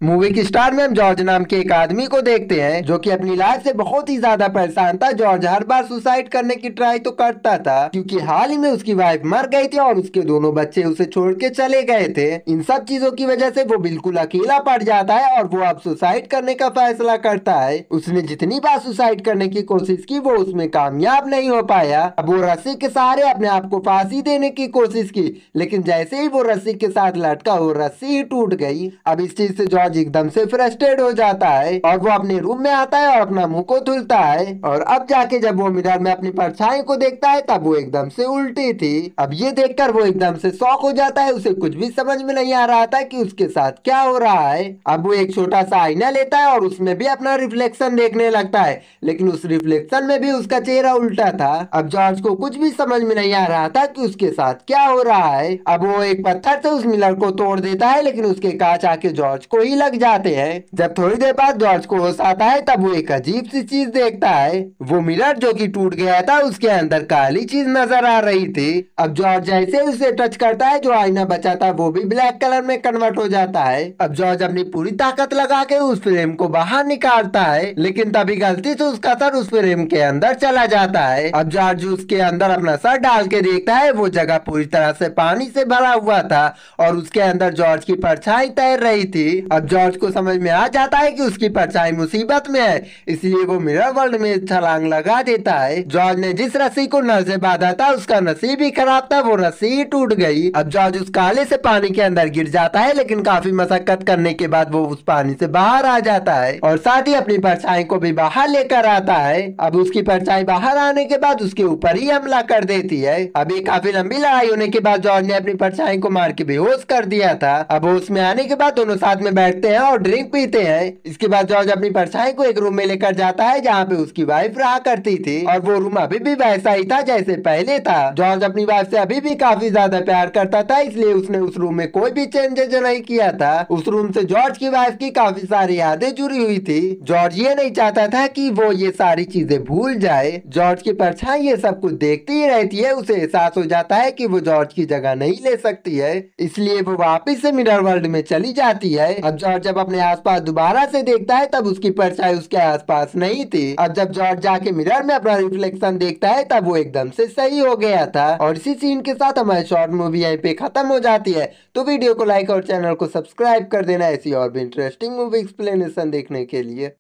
Movie की star में हम जॉर्ज नाम के एक आदमी को देखते हैं जो कि अपनी लाइफ से बहुत ही ज्यादा परेशान था। जॉर्ज हर बार सुसाइड करने की ट्राई तो करता था क्योंकि हाल ही में उसकी वाइफ मर गई थी और उसके दोनों बच्चे उसे छोड़ के चले गए थे। इन सब चीजों की वजह से वो बिल्कुल अकेला पड़ जाता है और वो अब सुसाइड करने का फैसला करता है। उसने जितनी बार सुसाइड करने की कोशिश की वो उसमें कामयाब नहीं हो पाया। अब वो रस्सी के सहारे अपने आप को फांसी देने की कोशिश की, लेकिन जैसे ही वो रस्सी के साथ लटका वो रस्सी ही टूट गई। अब इस चीज से जॉर्ज एकदम से फ्रस्ट्रेट हो जाता है और वो अपने रूम में आता है और अपना मुंह को धुलता है। और अब जाके जब वो मिरर में अपनी परछाई को देखता है तब वो एकदम से उल्टी थी। अब ये देखकर वो एकदम से शॉक हो जाता है। उसे कुछ भी समझ में नहीं आ रहा था कि उसके साथ क्या हो रहा है। अब वो एक छोटा सा आईना लेता है और उसमें भी अपना रिफ्लेक्शन देखने लगता है, लेकिन उस रिफ्लेक्शन में भी उसका चेहरा उल्टा था। अब जॉर्ज को कुछ भी समझ में नहीं आ रहा था कि उसके साथ क्या हो रहा है। अब वो एक पत्थर से उस मिरर को तोड़ देता है, लेकिन उसके कांच आके जॉर्ज को ही लग जाते हैं। जब थोड़ी देर बाद जॉर्ज को होश आता है तब वो एक अजीब सी चीज देखता है। वो मिरर जो कि टूट गया था उसके अंदर काली चीज नजर आ रही थी। अब जॉर्ज जैसे उसे टच करता है जो आईना बचा था वो भी ब्लैक कलर में कन्वर्ट हो जाता है। अब जॉर्ज अपनी पूरी ताकत लगा के उस फ्रेम को बाहर निकालता है, लेकिन तभी गलती से उसका सर उस फ्रेम के अंदर चला जाता है। अब जॉर्ज उसके अंदर अपना सर डाल के देखता है वो जगह पूरी तरह से पानी से भरा हुआ था और उसके अंदर जॉर्ज की परछाई तैर रही थी। अब जॉर्ज को समझ में आ जाता है कि उसकी परछाई मुसीबत में है, इसलिए वो मिरर वर्ल्ड में छलांग लगा देता है। जॉर्ज ने जिस रस्सी को नल से बांधा था उसका नसीब ही खराब था, वो रस्सी ही टूट गई। अब जॉर्ज उस काले से पानी के अंदर गिर जाता है, लेकिन काफी मशक्कत करने के बाद वो उस पानी से बाहर आ जाता है और साथ ही अपनी परछाई को भी बाहर लेकर आता है। अब उसकी परछाई बाहर आने के बाद उसके ऊपर ही हमला कर देती है। अब ये काफी लंबी लड़ाई होने के बाद जॉर्ज ने अपनी परछाई को मार के बेहोश कर दिया था। अब होश में आने के बाद दोनों साथ में बैठते हैं और ड्रिंक पीते हैं। इसके बाद जॉर्ज अपनी परछाई को एक रूम में लेकर जाता है जहाँ पे उसकी वाइफ रहा करती थी और वो रूम अभी भी वैसा ही था जैसे पहले था। जॉर्ज अपनी वाइफ से अभी भी काफी ज्यादा प्यार करता था, इसलिए उसने उस रूम में कोई भी चेंजेस नहीं किया था। उस रूम से जॉर्ज की वाइफ की काफी सारी यादें जुड़ी हुई थी। जॉर्ज ये नहीं चाहता था कि वो ये सारी चीजें भूल जाए। जॉर्ज की परछाई ये सब कुछ देखती ही रहती है। उसे एहसास हो जाता है कि वो जॉर्ज की जगह नहीं ले सकती है, इसलिए वो वापस से मिरर वर्ल्ड में चली जाती है। अब जॉर्ज जब अपने आसपास दोबारा से देखता है तब उसकी परछाई उसके आसपास नहीं थी। अब जब जॉर्ज जाके मिरर में अपना रिफ्लेक्शन देखता है तब वो एकदम से सही हो गया था। और इसी सीन के साथ हमारी शॉर्ट मूवी यहीं पे खत्म हो जाती है। तो वीडियो को लाइक और चैनल को सब्सक्राइब कर देना ऐसी और भी इंटरेस्टिंग मूवी एक्सप्लेनेशन देखने के लिए।